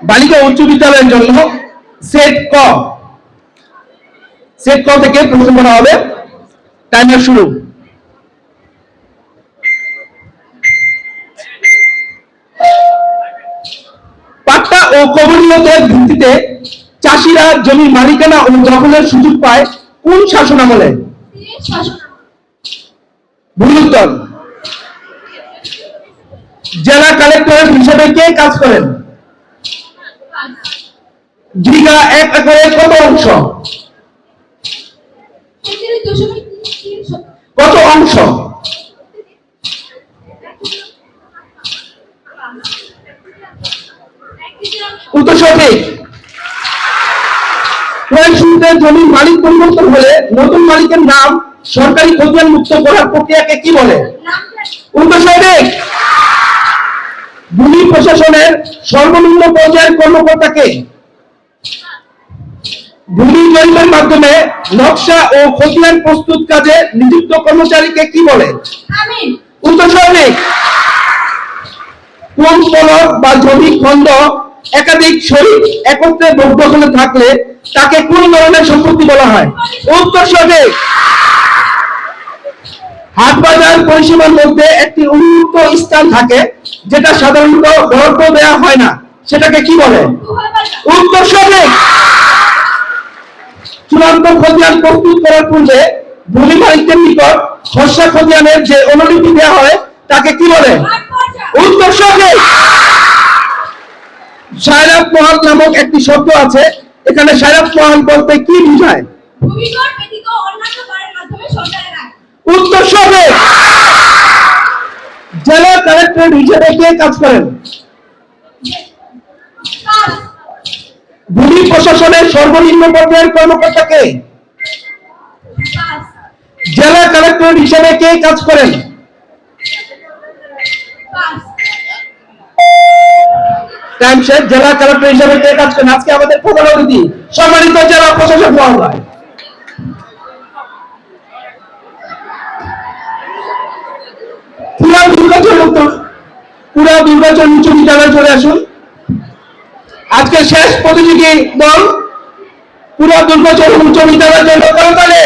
বালিকা উচ্চ বিদ্যালয়ের জন্য সেট ক থেকে প্রশ্ন করা হবে। টাইমার শুরু। পাট্টা ও কবনীয়তের ভিত্তিতে চাষিরা জমির মালিকানা ও দখলের সুযোগ পায় কোন শাসনামলে? ভুল উত্তর। জেলা কালেক্টর হিসেবে কে কাজ করেন? বিঘা 1 একরের কত অংশ? কত অংশ? উত্তর সঠিক। প্রয়োজনীয় জমির মালিক পরিবর্তন হলে নতুন মালিকের নাম সরকারি খতিয়ান মুক্ত করার প্রক্রিয়াকে কি বলে? উত্তর সঠিক। ভূমি প্রশাসনের সর্বনিম্ন পর্যায়ের কর্মকর্তাকে? ভূমি জরিপের মাধ্যমে নকশা ও খতিয়ান প্রস্তুত কাজে নিযুক্ত কর্মচারীকে কি বলে? উত্তর সঠিক। কোন ফলক বা জমি খণ্ড একাধিক শরীক একত্রে দখলে থাকলে তাকে কোন ধরনের সম্পত্তি বলা হয়? উত্তর সঠিক। হাট বাজার পরিষেবার মধ্যে একটি উন্মুক্ত স্থান থাকে যেটা সাধারণত বরাদ্দ দেওয়া হয় না, সেটাকে কি বলে? উত্তর সঠিক। চূড়ান্ত খতিয়ান প্রস্তুত করার পূর্বে ভূমি মালিকদের নিকট খসড়া খতিয়ানের যে অনুলিপি দেওয়া হয় তাকে কি বলে? উত্তর সঠিক। সায়রাত মহাল নামক একটি শব্দ আছে, এখানে সায়রাত মহাল বলতে কি বোঝায়? উত্তর সঠিক। জেলা কালেক্টর হিসেবে কে কাজ করেন? ভূমি প্রশাসনের সর্বনিম্ন পর্যায়ের কর্মকর্তা কে? জেলা কালেক্টর হিসেবে কে কাজ করেন? টাইম শেষ। জেলা কালেক্টর হিসেবে কে কাজ করেন? আজকে আমাদের প্রধান অতিথি সম্মানিত জেলা প্রশাসক মহোদয়। পুরা দুর্গাচরণ উচ্চ বিদ্যালয়ে চলে আসুন। আজকে শেষ প্রতিযোগী দল পুরা দুর্গাচরণ উচ্চ বিদ্যালয়ের জন্য করতালি।